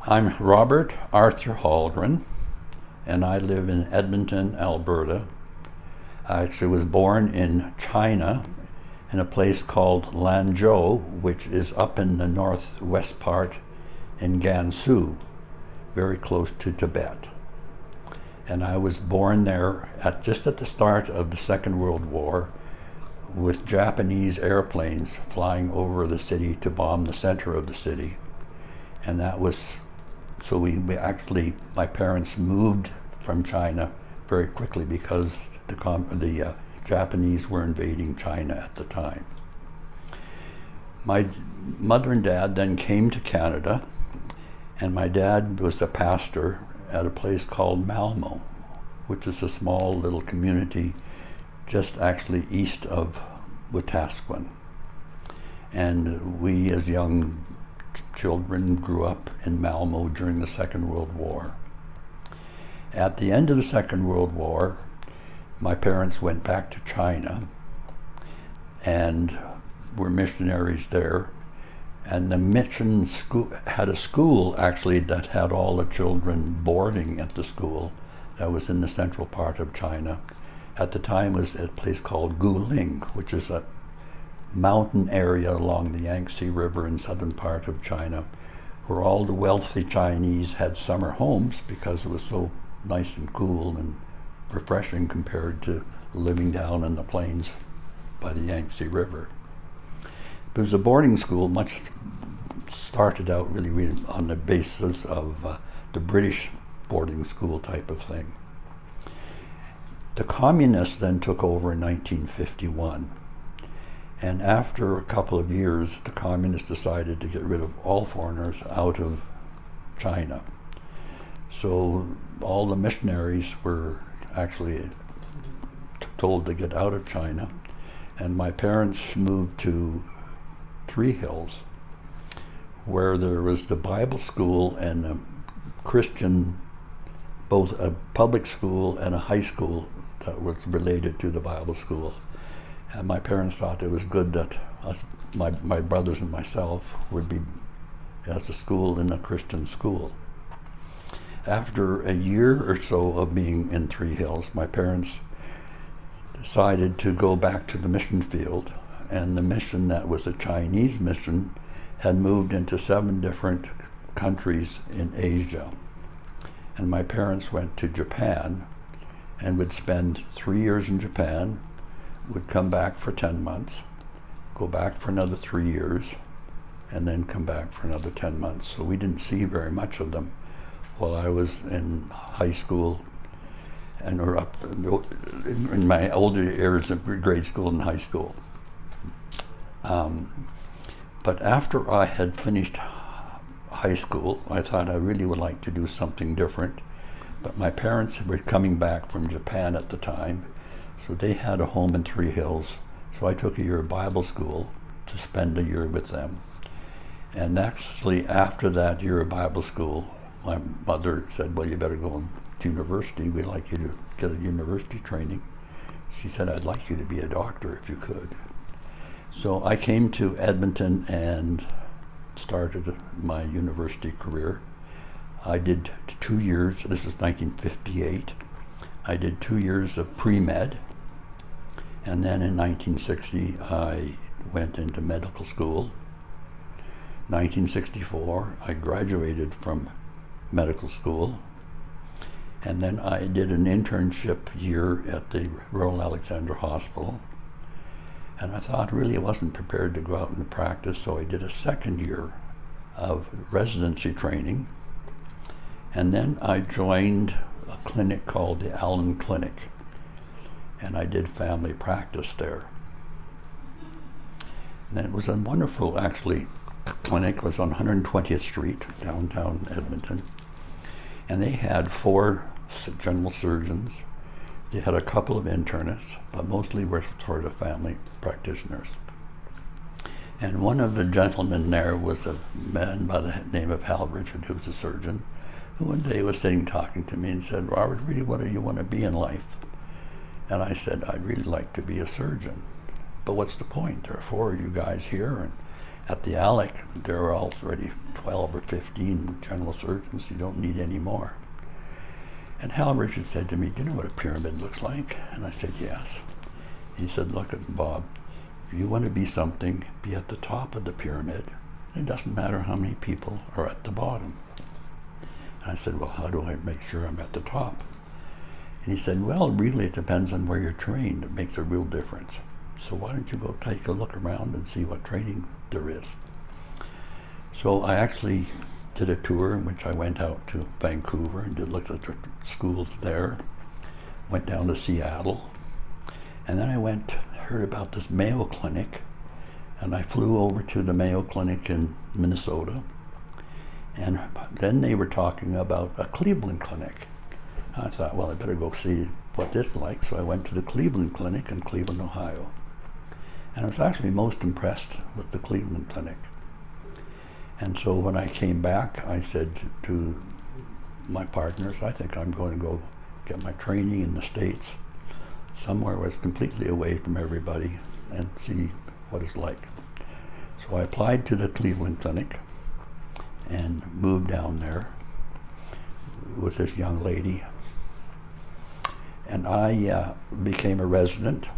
I'm Robert Arthur Hallgren, and I live in Edmonton, Alberta. I actually was born in China in a place called Lanzhou, which is up in the northwest part in Gansu, very close to Tibet. And I was born there just at the start of the Second World War, with Japanese airplanes flying over the city to bomb the center of the city. And that was, so my parents moved from China very quickly because the Japanese were invading China at the time. My mother and dad then came to Canada, and my dad was a pastor at a place called Malmo, which is a small little community just actually east of Wetaskiwin. And we, as young children, grew up in Malmo during the Second World War. At the end of the Second World War, my parents went back to China and were missionaries there. And the mission school had a school actually that had all the children boarding at the school that was in the central part of China. At the time it was a place called Guling, which is a mountain area along the Yangtze River in southern part of China, where all the wealthy Chinese had summer homes because it was so nice and cool and refreshing compared to living down in the plains by the Yangtze River. It was a boarding school, much started out really on the basis of the British boarding school type of thing. The communists then took over in 1951. And after a couple of years, the communists decided to get rid of all foreigners out of China. So all the missionaries were actually told to get out of China. And my parents moved to Three Hills, where there was the Bible school and a Christian, both a public school and a high school that was related to the Bible school. And my parents thought it was good that my brothers and myself would be at a school in a Christian school. After a year or so of being in Three Hills, my parents decided to go back to the mission field. And the mission that was a Chinese mission had moved into 7 different countries in Asia. And my parents went to Japan and would spend 3 years in Japan, would come back for 10 months, go back for another 3 years, and then come back for another 10 months. So we didn't see very much of them while I was in high school or up in my older years of grade school and high school. But after I had finished high school, I thought I really would like to do something different. But my parents were coming back from Japan at the time, so they had a home in Three Hills. So I took a year of Bible school to spend a year with them. And actually, after that year of Bible school, my mother said, well, you better go to university. We'd like you to get a university training. She said, I'd like you to be a doctor if you could. So I came to Edmonton and started my university career. I did 2 years, this is 1958. I did 2 years of pre-med, and then in 1960 I went into medical school. 1964 I graduated from medical school, and then I did an internship year at the Royal Alexandra Hospital. And I thought really I wasn't prepared to go out into practice, so I did a second year of residency training. And then I joined a clinic called the Allen Clinic, and I did family practice there. And it was a wonderful, actually, clinic. It was on 120th Street, downtown Edmonton. And they had 4 general surgeons. They had a couple of internists, but mostly were sort of family practitioners. And one of the gentlemen there was a man by the name of Hallgren, who was a surgeon, who one day was sitting talking to me and said, Robert, really, what do you want to be in life? And I said, I'd really like to be a surgeon. But what's the point? There are 4 of you guys here, and At the ALEC, there are already 12 or 15 general surgeons. You don't need any more. And Hal Richards said to me, "Do you know what a pyramid looks like?" And I said, "Yes." He said, "Look at Bob. If you want to be something, be at the top of the pyramid. It doesn't matter how many people are at the bottom." And I said, "Well, how do I make sure I'm at the top?" And he said, "Well, really it depends on where you're trained. It makes a real difference. So why don't you go take a look around and see what training there is?" So I actually did a tour in which I went out to Vancouver and looked at the schools there, went down to Seattle, and then I heard about this Mayo Clinic, and I flew over to the Mayo Clinic in Minnesota, and then they were talking about a Cleveland Clinic. I thought, well, I better go see what this is like, so I went to the Cleveland Clinic in Cleveland, Ohio. And I was actually most impressed with the Cleveland Clinic. And so when I came back, I said to my partners, I think I'm going to go get my training in the States, somewhere where it's completely away from everybody, and see what it's like. So I applied to the Cleveland Clinic and moved down there with this young lady. And I became a resident,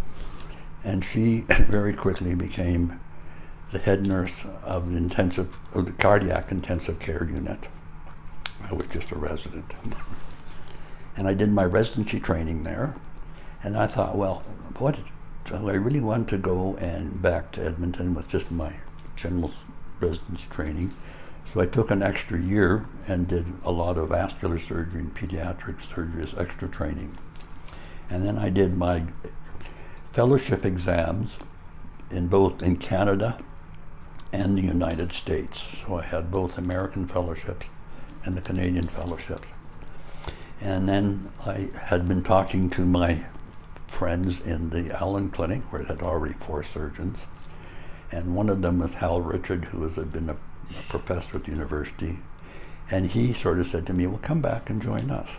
and she very quickly became the head nurse of the cardiac intensive care unit. I was just a resident. And I did my residency training there, and I thought, well, I really want to go and back to Edmonton with just my general residency training. So I took an extra year and did a lot of vascular surgery and pediatric surgery as extra training. And then I did my fellowship exams in Canada and the United States. So I had both American fellowships and the Canadian fellowships. And then I had been talking to my friends in the Allen Clinic, where it had already 4 surgeons. And one of them was Hal Richard, who had been a professor at the university. And he sort of said to me, "Well, come back and join us."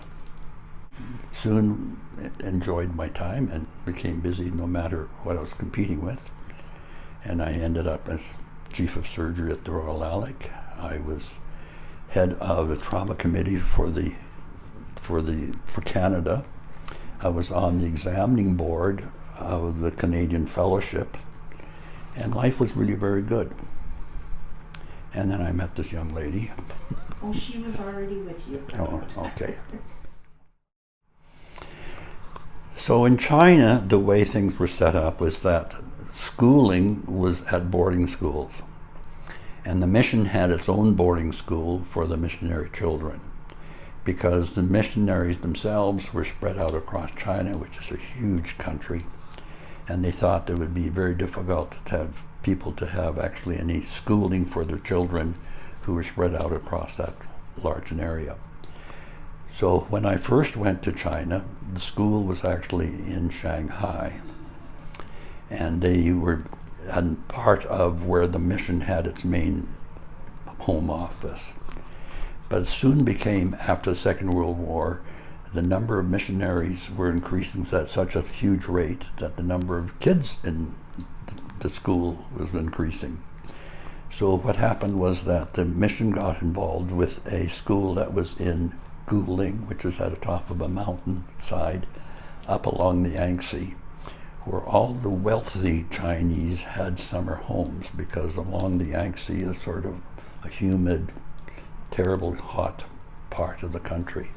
Soon enjoyed my time and became busy no matter what I was competing with. And I ended up as chief of surgery at the Royal ALEC. I was head of the trauma committee for Canada. I was on the examining board of the Canadian Fellowship, and life was really very good. And then I met this young lady. Oh, she was already with you. Oh, okay. So in China, the way things were set up was that schooling was at boarding schools, and the mission had its own boarding school for the missionary children, because the missionaries themselves were spread out across China, which is a huge country, and they thought it would be very difficult to have people to have actually any schooling for their children who were spread out across that large an area. So when I first went to China, the school was actually in Shanghai, and they were part of where the mission had its main home office. But it soon became, after the Second World War, the number of missionaries were increasing at such a huge rate that the number of kids in the school was increasing. So what happened was that the mission got involved with a school that was in Guling, which is at the top of a mountainside up along the Yangtze, where all the wealthy Chinese had summer homes, because along the Yangtze is sort of a humid, terrible hot part of the country.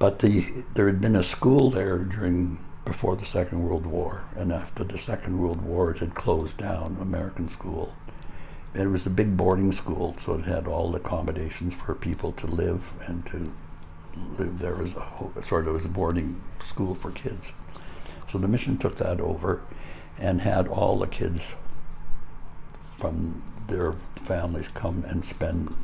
But there had been a school there before the Second World War, and after the Second World War it had closed down, American school. It was a big boarding school, so it had all the accommodations for people to live and to live there as a boarding school for kids. So the mission took that over and had all the kids from their families come and spend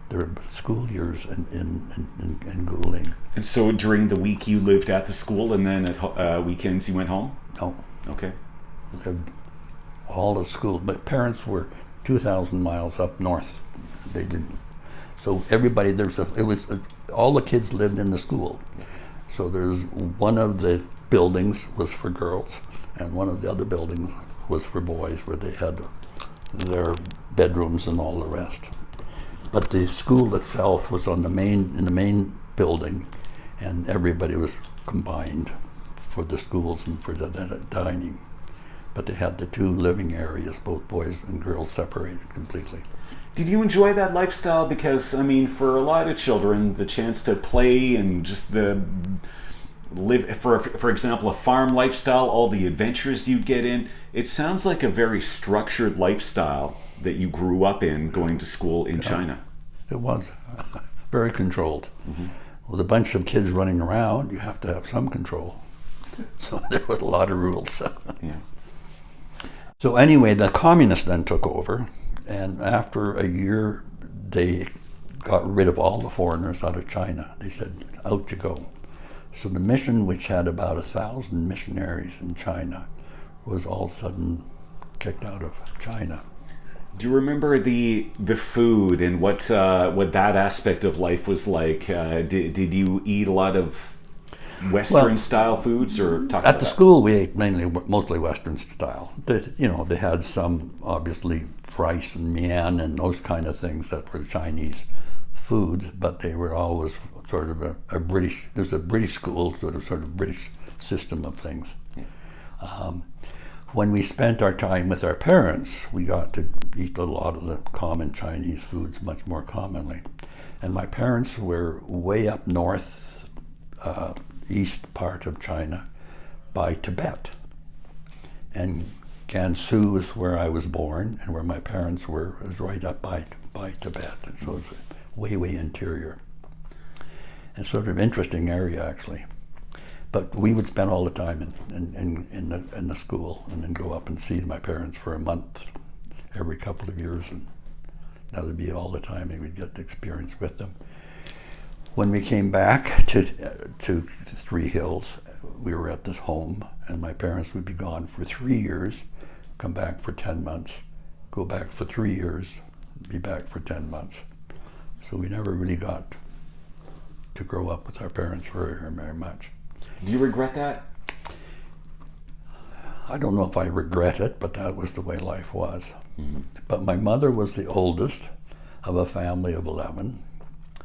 their school years in Guling. And so during the week you lived at the school, and then at weekends you went home? No. Okay. Lived all at school. My parents were 2,000 miles up north. They didn't. So everybody, all the kids lived in the school. So there's one of the buildings was for girls, and one of the other buildings was for boys, where they had their bedrooms and all the rest. But the school itself was in the main building, and everybody was combined for the schools and for the dining. But they had the two living areas, both boys and girls, separated completely. Did you enjoy that lifestyle? Because, I mean, for a lot of children, the chance to play and just the live, for example, a farm lifestyle, all the adventures you'd get in, it sounds like a very structured lifestyle that you grew up in going to school in China. It was very controlled. Mm-hmm. With a bunch of kids running around, you have to have some control. So there was a lot of rules. Yeah. So anyway, the communists then took over, and after a year, they got rid of all the foreigners out of China. They said, out you go. So the mission, which had about 1,000 missionaries in China, was all of a sudden kicked out of China. Do you remember the food and what that aspect of life was like? Did you eat a lot of Western style foods, or talk at the school we ate mostly Western style. They had some obviously rice and mian and those kind of things that were Chinese foods, but they were always sort of a British. There's a British school, sort of British system of things. Yeah. When we spent our time with our parents, we got to eat a lot of the common Chinese foods much more commonly. And my parents were way up north, east part of China, by Tibet. And Gansu is where I was born, and where my parents were is right up by Tibet. And so it's way interior. And sort of interesting area, actually. But we would spend all the time in the school, and then go up and see my parents for a month every couple of years, and that would be all the time we would get the experience with them. When we came back to Three Hills, we were at this home, and my parents would be gone for 3 years, come back for 10 months, go back for 3 years, be back for 10 months. So we never really got to grow up with our parents very much. Do you regret that? I don't know if I regret it, but that was the way life was. Mm-hmm. But my mother was the oldest of a family of 11,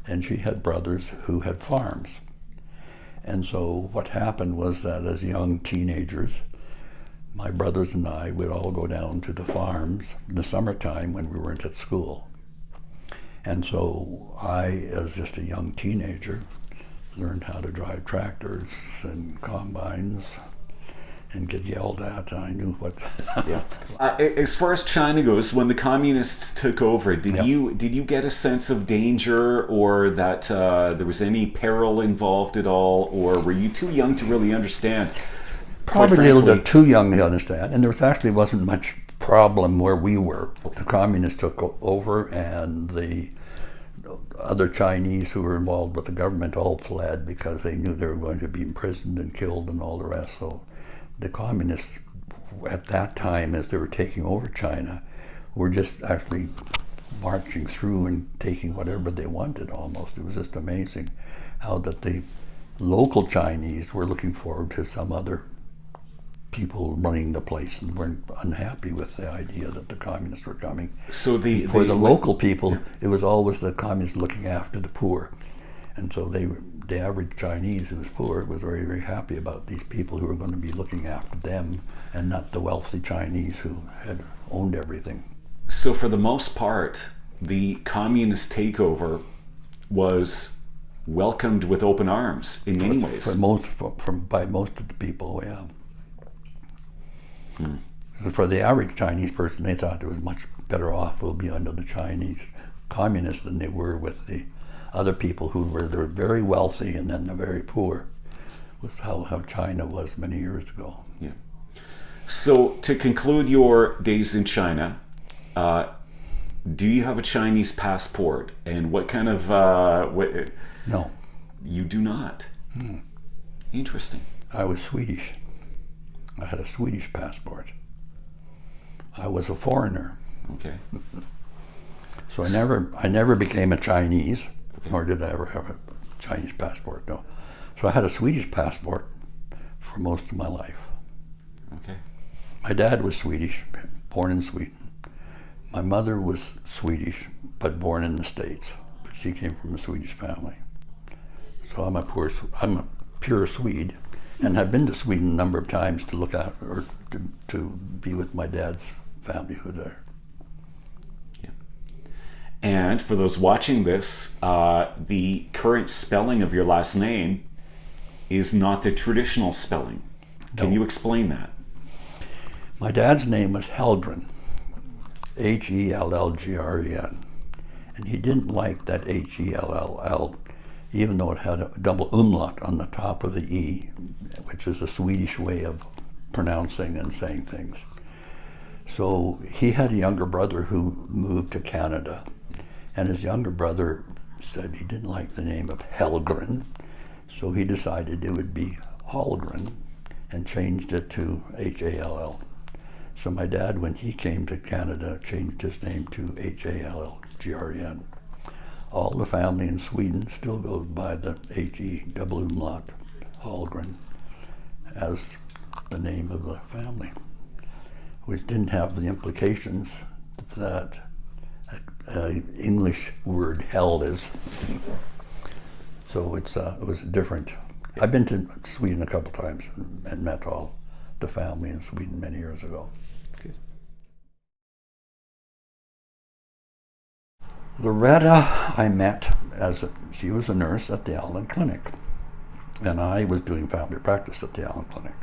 and she had brothers who had farms. And so what happened was that as young teenagers, my brothers and I would all go down to the farms in the summertime when we weren't at school. And so I, as just a young teenager, learned how to drive tractors and combines and get yelled at, and I knew what. Yeah. As far as China goes, when the communists took over, did Yep. you get a sense of danger, or that there was any peril involved at all, or were you too young to really understand? Probably a little bit too young to understand, and there actually wasn't much problem where we were. The communists took over, and the other Chinese who were involved with the government all fled because they knew they were going to be imprisoned and killed and all the rest. So the communists at that time, as they were taking over China, were just actually marching through and taking whatever they wanted almost. It was just amazing how that the local Chinese were looking forward to some other people running the place and weren't unhappy with the idea that the communists were coming. So the local people, it was always the communists looking after the poor. And so the average Chinese who was poor was very happy about these people who were going to be looking after them and not the wealthy Chinese who had owned everything. So for the most part, the communist takeover was welcomed with open arms in many ways. By most of the people, yeah. For the average Chinese person, they thought it was much better off we'll be under the Chinese communists than they were with the other people who were very wealthy and then the very poor. Was how China was many years ago. Yeah. So to conclude your days in China, do you have a Chinese passport? And what kind of... No. You do not? Interesting. I was Swedish. I had a Swedish passport. I was a foreigner. Okay. So I never became a Chinese, nor did I ever have a Chinese passport, no. So I had a Swedish passport for most of my life. Okay. My dad was Swedish, born in Sweden. My mother was Swedish, but born in the States. But she came from a Swedish family. So I'm a pure Swede, and I've been to Sweden a number of times to look at, or to be with my dad's family who are there. Yeah. And for those watching this, the current spelling of your last name is not the traditional spelling. Can you explain that? My dad's name was Hallgren, Hellgren, and he didn't like that Hell, even though it had a double umlaut on the top of the E, which is a Swedish way of pronouncing and saying things. So he had a younger brother who moved to Canada, and his younger brother said he didn't like the name of Hallgren, so he decided it would be Hallgren and changed it to Hall. So my dad, when he came to Canada, changed his name to Hallgren. All the family in Sweden still goes by the He double umlaut, Hallgren, as the name of the family, which didn't have the implications that English word hell is. So it was different. I've been to Sweden a couple times and met all the family in Sweden many years ago. Good. Loretta I met she was a nurse at the Allen Clinic, and I was doing family practice at the Allen Clinic.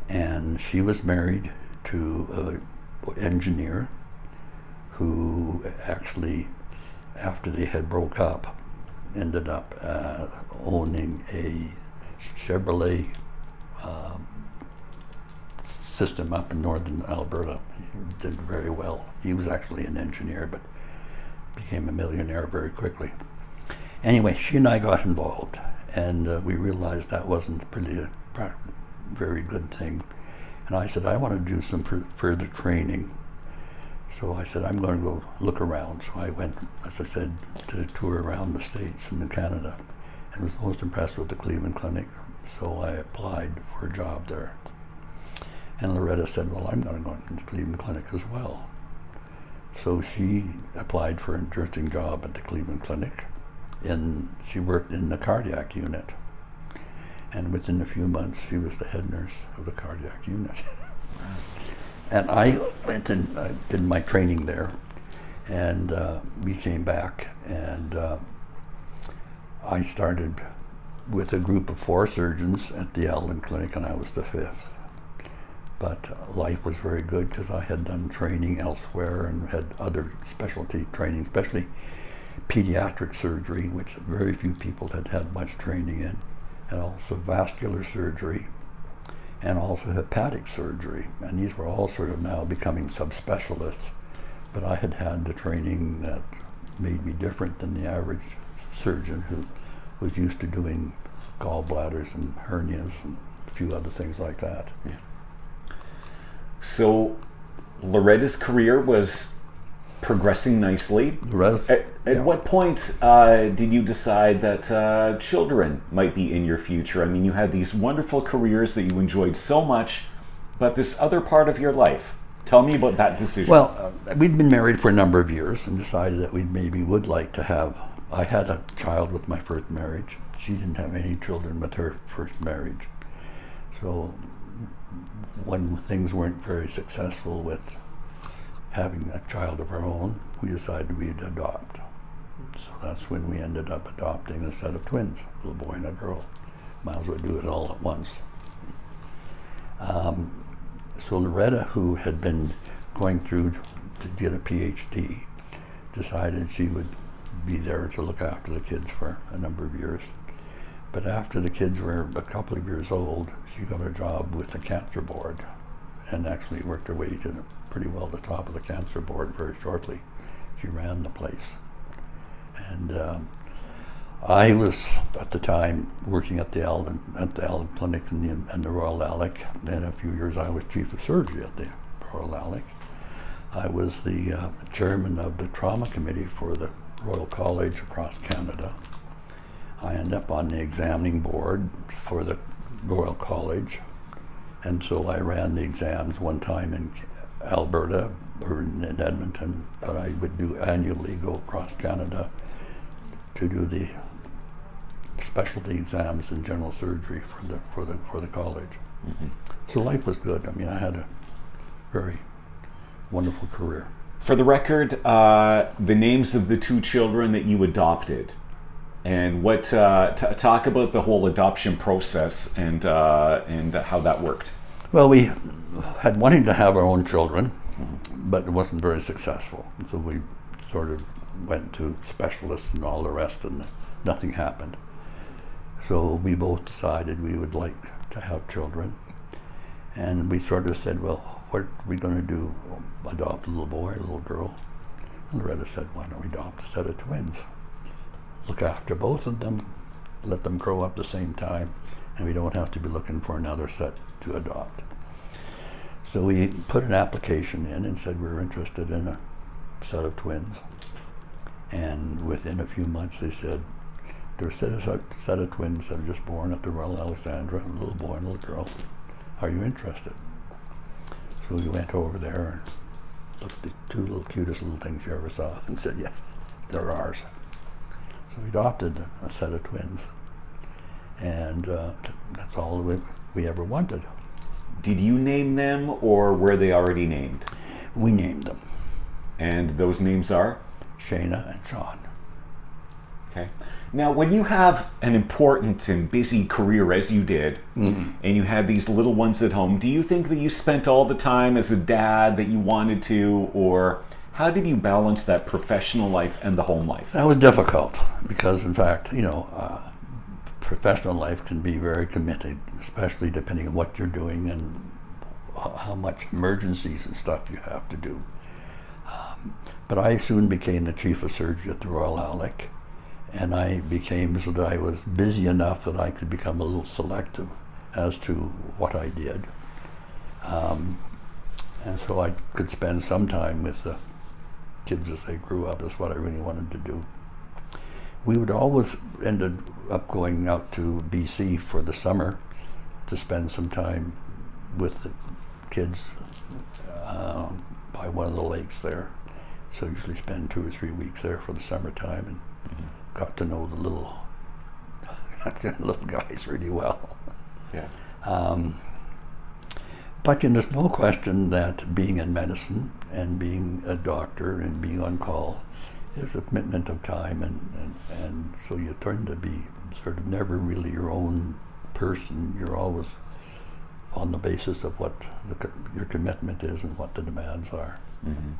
And she was married to an engineer who actually, after they had broke up, ended up owning a Chevrolet system up in northern Alberta. He did very well. He was actually an engineer, but became a millionaire very quickly. Anyway, she and I got involved, and we realized that wasn't really a very good thing. And I said, I want to do some further training. So I said, I'm going to go look around. So I went, as I said, did a tour around the States and in Canada, and was most impressed with the Cleveland Clinic. So I applied for a job there. And Loretta said, well, I'm going to go into the Cleveland Clinic as well. So she applied for an interesting job at the Cleveland Clinic, and she worked in the cardiac unit. And within a few months, she was the head nurse of the cardiac unit. And I went and did my training there, and we came back, and I started with a group of 4 surgeons at the Allen Clinic, and I was the 5th. But life was very good because I had done training elsewhere and had other specialty training, especially pediatric surgery, which very few people had had much training in, and also vascular surgery, and also hepatic surgery. And these were all sort of now becoming subspecialists. But I had had the training that made me different than the average surgeon who was used to doing gallbladders and hernias and a few other things like that. Yeah. So Loretta's career was progressing nicely. At what point did you decide that children might be in your future? I mean, you had these wonderful careers that you enjoyed so much, but this other part of your life, tell me about that decision. Well, we'd been married for a number of years and decided that we maybe would like to have, I had a child with my first marriage. She didn't have any children with her first marriage. So when things weren't very successful with having a child of our own, we decided we'd adopt. So that's when we ended up adopting a set of twins, a little boy and a girl. Might as well do it all at once. So Loretta, who had been going through to get a PhD, decided she would be there to look after the kids for a number of years. But after the kids were a couple of years old, she got a job with the cancer board and actually worked her way to pretty well the top of the cancer board very shortly. She ran the place. And I was, at the time, working at the Allen Clinic and the Royal Alec. And a few years I was chief of surgery at the Royal Alec. I was the chairman of the trauma committee for the Royal College across Canada. I ended up on the examining board for the Royal College, and so I ran the exams one time Alberta or in Edmonton, but I would do annually go across Canada to do the specialty exams in general surgery for the college. Mm-hmm. So life was good. I mean, I had a very wonderful career. For the record, the names of the two children that you adopted, and what talk about the whole adoption process and how that worked. Well, we had wanting to have our own children, but it wasn't very successful. So we sort of went to specialists and all the rest, and nothing happened. So we both decided we would like to have children. And we sort of said, well, what are we going to do? Adopt a little boy, a little girl? And Loretta said, why don't we adopt a set of twins? Look after both of them, let them grow up the same time, and we don't have to be looking for another set to adopt. So we put an application in and said we were interested in a set of twins. And within a few months they said, there's a set of twins that are just born at the Royal Alexandra, a little boy and a little girl. Are you interested? So we went over there and looked at the two little cutest little things you ever saw and said, yeah, they're ours. So we adopted a set of twins. And that's all we ever wanted. Did you name them, or were they already named? We named them. And those names are? Shaina and Shaun. Okay. Now, when you have an important and busy career as you did, and you had these little ones at home, do you think that you spent all the time as a dad that you wanted to, or how did you balance that professional life and the home life? That was difficult because, in fact, professional life can be very committed, especially depending on what you're doing and how much emergencies and stuff you have to do. But I soon became the chief of surgery at the Royal Alec, and I became so that I was busy enough that I could become a little selective as to what I did. And so I could spend some time with the kids as they grew up. That's what I really wanted to do. We would always ended up going out to BC for the summer to spend some time with the kids by one of the lakes there. So usually spend 2 or 3 weeks there for the summertime and got to know the little guys really well. Yeah. But there's no question that being in medicine and being a doctor and being on call is a commitment of time, and so you turn to be sort of never really your own person. You're always on the basis of what your commitment is and what the demands are. Mm-hmm.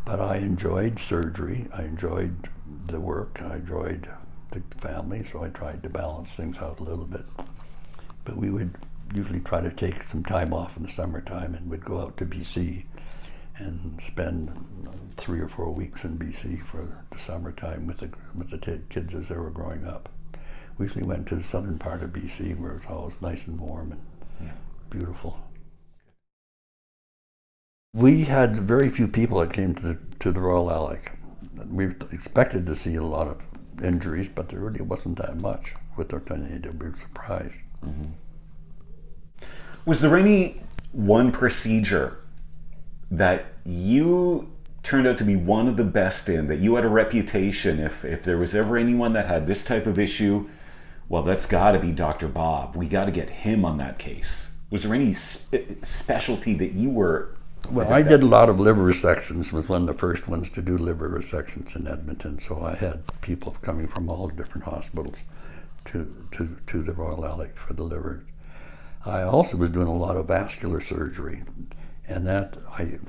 But I enjoyed surgery, I enjoyed the work, I enjoyed the family, so I tried to balance things out a little bit. But we would usually try to take some time off in the summertime and would go out to BC and spend 3 or 4 weeks in BC for the summertime with the kids as they were growing up. We usually went to the southern part of BC where it was always nice and warm and beautiful. We had very few people that came to the Royal Alec. We expected to see a lot of injuries, but there really wasn't that much with our tornado. We were surprised. Mm-hmm. Was there any one procedure that you turned out to be one of the best in, that you had a reputation, if there was ever anyone that had this type of issue, well, that's got to be Dr. Bob. We got to get him on that case. Was there any specialty that you were... Well, I did a lot of liver resections, was one of the first ones to do liver resections in Edmonton, so I had people coming from all different hospitals to the Royal Alec for the liver. I also was doing a lot of vascular surgery, and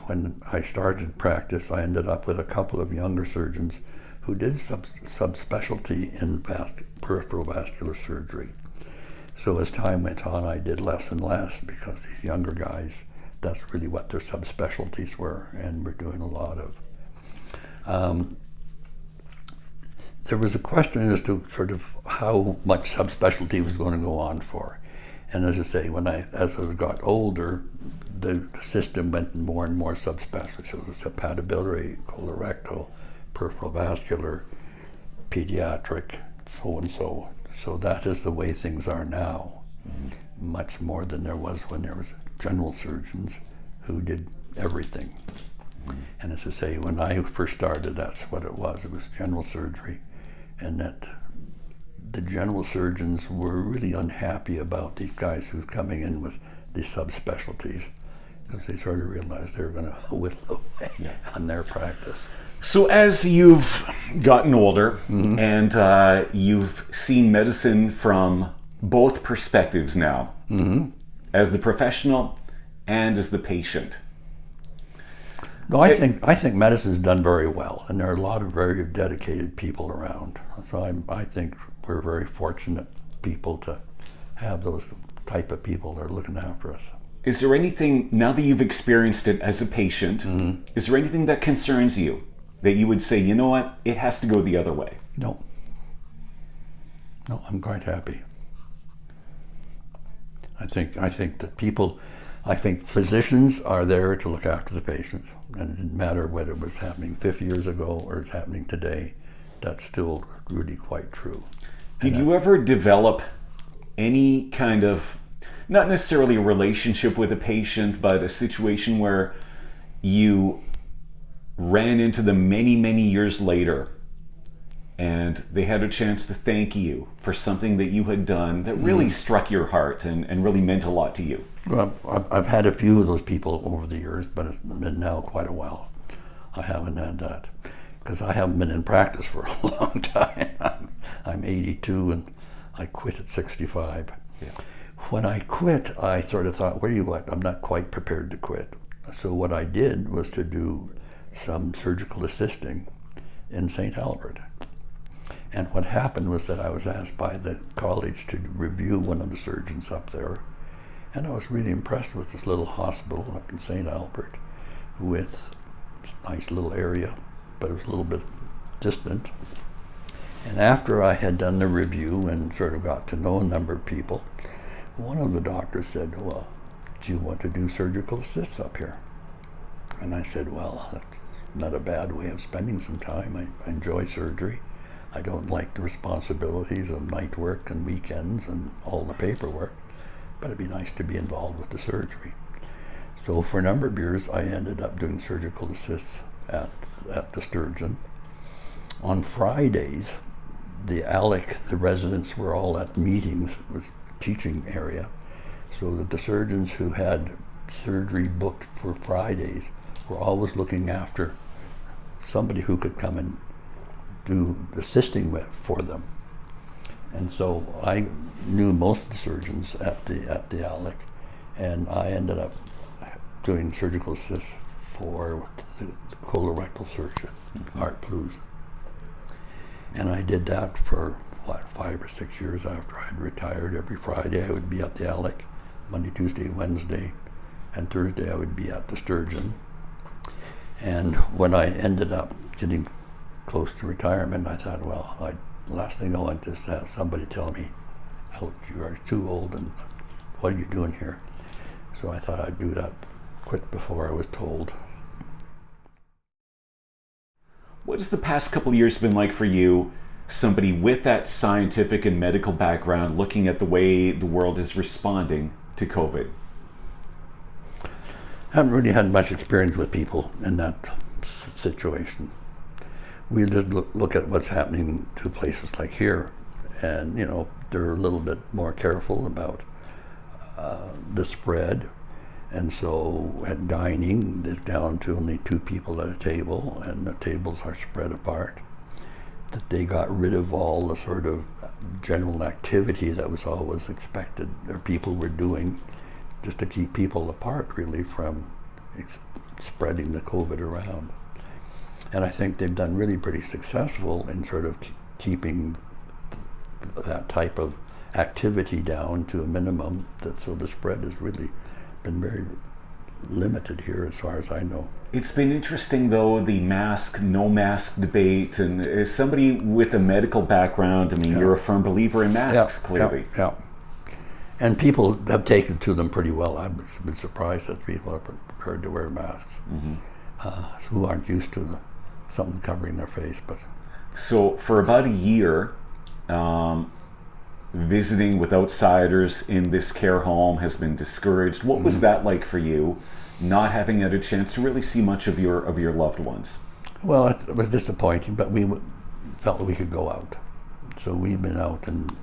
when I started practice, I ended up with a couple of younger surgeons who did subspecialty in peripheral vascular surgery. So as time went on, I did less and less because these younger guys, that's really what their subspecialties were, and we're doing a lot of. There was a question as to sort of how much subspecialty was going to go on for. And as I say, as I got older, the system went more and more subspecialty. So it was hepatobiliary, colorectal, peripheral vascular, pediatric, so and so. So that is the way things are now, much more than there was when there was general surgeons who did everything. And as I say, when I first started, that's what it was. It was general surgery, and that the general surgeons were really unhappy about these guys who were coming in with these subspecialties, because they sort of realized they were going to whittle away on their practice. So as you've gotten older and you've seen medicine from both perspectives now, as the professional and as the patient. No, I think medicine's done very well, and there are a lot of very dedicated people around. So I think we're very fortunate people to have those type of people that are looking after us. Is there anything, now that you've experienced it as a patient, is there anything that concerns you that you would say, you know what, it has to go the other way? No, I'm quite happy. I think that physicians are there to look after the patients, and it didn't matter whether it was happening 50 years ago or it's happening today. That's still really quite true. Did you ever develop any kind of, not necessarily a relationship with a patient, but a situation where you ran into them many, many years later and they had a chance to thank you for something that you had done that really struck your heart and really meant a lot to you? Well, I've had a few of those people over the years, but it's been now quite a while. I haven't had that, because I haven't been in practice for a long time. I'm 82 and I quit at 65. Yeah. When I quit, I sort of thought, well, you know what, I'm not quite prepared to quit. So what I did was to do some surgical assisting in St. Albert. And what happened was that I was asked by the college to review one of the surgeons up there. And I was really impressed with this little hospital up in St. Albert with a nice little area, but it was a little bit distant. And after I had done the review and sort of got to know a number of people, one of the doctors said, well, do you want to do surgical assists up here? And I said, well, that's not a bad way of spending some time. I enjoy surgery. I don't like the responsibilities of night work and weekends and all the paperwork, but it'd be nice to be involved with the surgery. So for a number of years, I ended up doing surgical assists at the Sturgeon. On Fridays, the residents were all at meetings, it was teaching area, so that the surgeons who had surgery booked for Fridays were always looking after somebody who could come and do assisting for them. And so I knew most of the surgeons at the ALEC, and I ended up doing surgical assists for the colorectal surgeon, Art Blues. And I did that for, 5 or 6 years after I'd retired. Every Friday I would be at the ALEC, Monday, Tuesday, Wednesday, and Thursday I would be at the Sturgeon. And when I ended up getting close to retirement, I thought, well, the last thing I want is to have somebody tell me, ouch, you are too old and what are you doing here? So I thought I'd do that, quit before I was told. What has the past couple of years been like for you, somebody with that scientific and medical background, looking at the way the world is responding to COVID? I haven't really had much experience with people in that situation. We just look at what's happening to places like here, and they're a little bit more careful about the spread. And so at dining, it's down to only 2 people at a table, and the tables are spread apart. That they got rid of all the sort of general activity that was always expected, or people were doing, just to keep people apart, really, from spreading the COVID around. And I think they've done really pretty successful in sort of keeping that type of activity down to a minimum, so the spread has really been very limited here as far as I know. It's been interesting though, the mask, no mask debate, and as somebody with a medical background, you're a firm believer in masks, clearly. Yeah. And people have taken to them pretty well. I've been surprised that people are prepared to wear masks, who aren't used to something covering their face. But so for about a year, visiting with outsiders in this care home has been discouraged. What was that like for you, not having had a chance to really see much of your loved ones? Well, it was disappointing, but we felt that we could go out. So we've been out and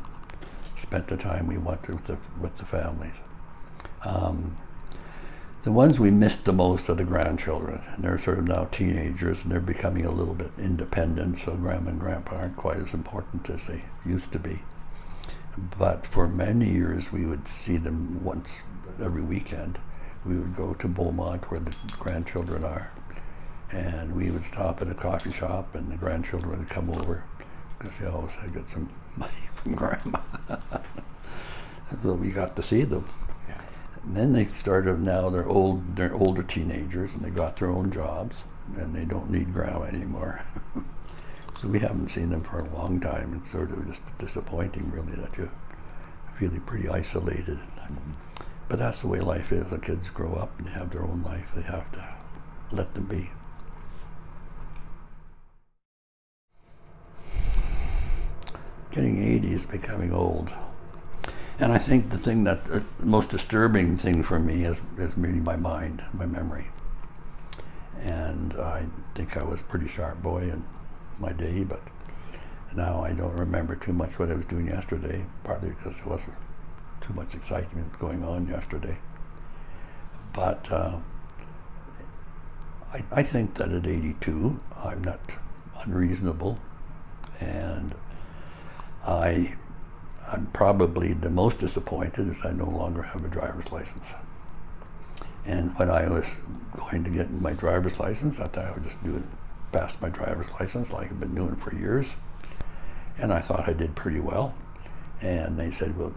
spent the time we wanted with the families. The ones we missed the most are the grandchildren, and they're sort of now teenagers, and they're becoming a little bit independent, so Grandma and Grandpa aren't quite as important as they used to be. But for many years, we would see them once every weekend. We would go to Beaumont, where the grandchildren are, and we would stop at a coffee shop, and the grandchildren would come over, because they always had got some money from Grandma. So we got to see them. And then they started, now they're older teenagers, and they got their own jobs, and they don't need Grandma anymore. So we haven't seen them for a long time. It's sort of just disappointing, really, that you feel pretty isolated. But that's the way life is. The kids grow up and they have their own life. They have to let them be. Getting 80 is becoming old. And I think the thing that, the most disturbing thing for me is really my mind, my memory. And I think I was a pretty sharp boy in my day, but now I don't remember too much what I was doing yesterday, partly because there wasn't too much excitement going on yesterday. But I think that at 82, I'm not unreasonable, and I'm probably the most disappointed is I no longer have a driver's license. And when I was going to get my driver's license, I thought I would just pass my driver's license like I've been doing for years. And I thought I did pretty well. And they said, well,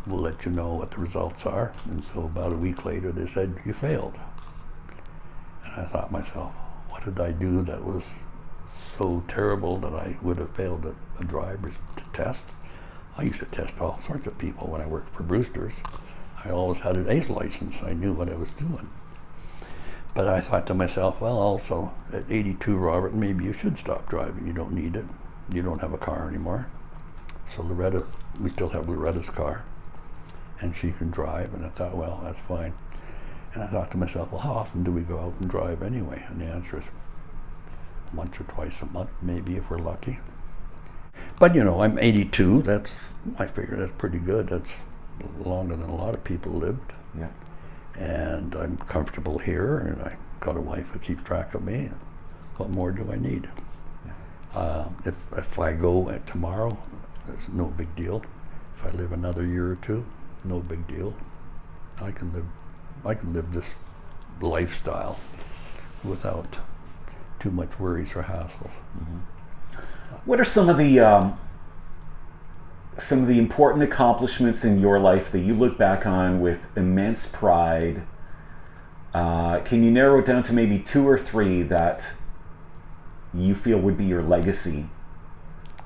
we'll let you know what the results are. And so about a week later, they said, you failed. And I thought to myself, what did I do that was so terrible that I would have failed a driver's test? I used to test all sorts of people when I worked for Brewster's. I always had an A's license. I knew what I was doing. But I thought to myself, well, also, at 82, Robert, maybe you should stop driving. You don't need it. You don't have a car anymore. So Loretta, we still have Loretta's car, and she can drive. And I thought, well, that's fine. And I thought to myself, well, how often do we go out and drive anyway? And the answer is once or twice a month, maybe, if we're lucky. But, you know, I'm 82. I figure that's pretty good. That's longer than a lot of people lived. Yeah. And I'm comfortable here, and I got a wife who keeps track of me. What more do I need? Yeah. If I go tomorrow, it's no big deal. If I live another year or two, no big deal. I can live this lifestyle without too much worries or hassles. Mm-hmm. What are some of the important accomplishments in your life that you look back on with immense pride? Can you narrow it down to maybe 2 or 3 that you feel would be your legacy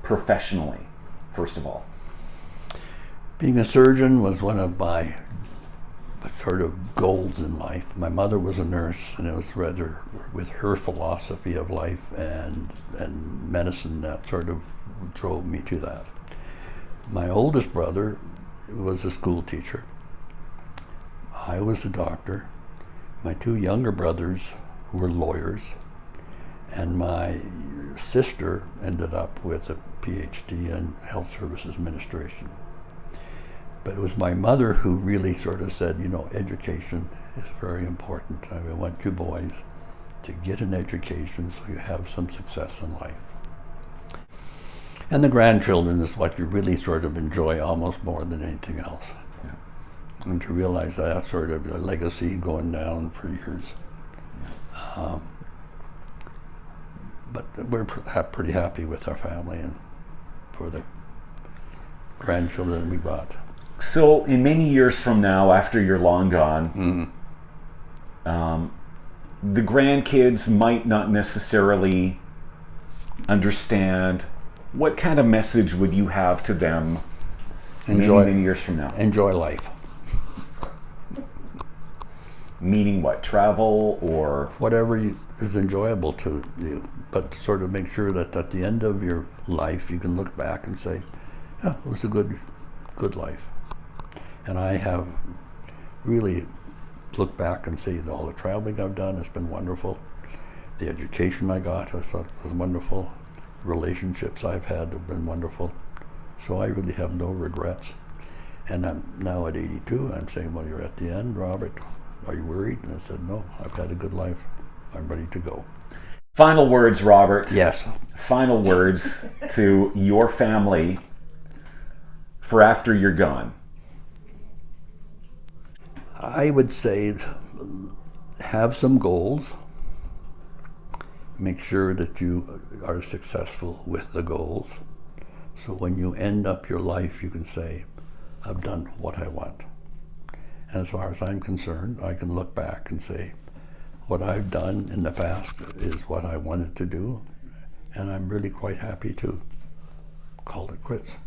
professionally, first of all? Being a surgeon was one of my sort of goals in life. My mother was a nurse, and it was rather with her philosophy of life and medicine that sort of drove me to that. My oldest brother was a school teacher. I was a doctor. My 2 younger brothers were lawyers, and my sister ended up with a PhD in health services administration. But it was my mother who really sort of said, you know, education is very important. I want you boys to get an education so you have some success in life. And the grandchildren is what you really sort of enjoy almost more than anything else. Yeah. And to realize that that's sort of a legacy going down for years. Yeah. But we're pretty happy with our family and for the grandchildren we got. So in many years from now, after you're long gone, the grandkids might not necessarily understand. What kind of message would you have to them many years from now? Enjoy life. Meaning what? Travel or? Whatever is enjoyable to you, but sort of make sure that at the end of your life you can look back and say, yeah, it was a good good life. And I have really looked back and say that all the traveling I've done has been wonderful. The education I got I thought was wonderful. Relationships I've had have been wonderful. So I really have no regrets. And I'm now at 82, I'm saying, well, you're at the end, Robert. Are you worried? And I said, no, I've had a good life. I'm ready to go. Final words, Robert. Yes. Final words to your family for after you're gone. I would say have some goals. Make sure that you are successful with the goals. So when you end up your life, you can say, I've done what I want. And as far as I'm concerned, I can look back and say, what I've done in the past is what I wanted to do, and I'm really quite happy to call it quits.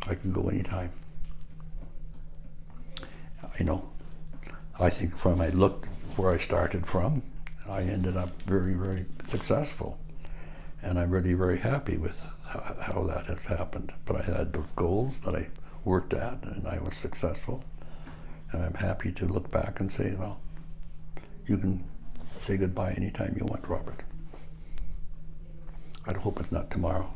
I can go anytime. I think when I looked where I started from, I ended up very, very successful. And I'm really very happy with how that has happened. But I had those goals that I worked at, and I was successful. And I'm happy to look back and say, well, you can say goodbye anytime you want, Robert. I hope it's not tomorrow.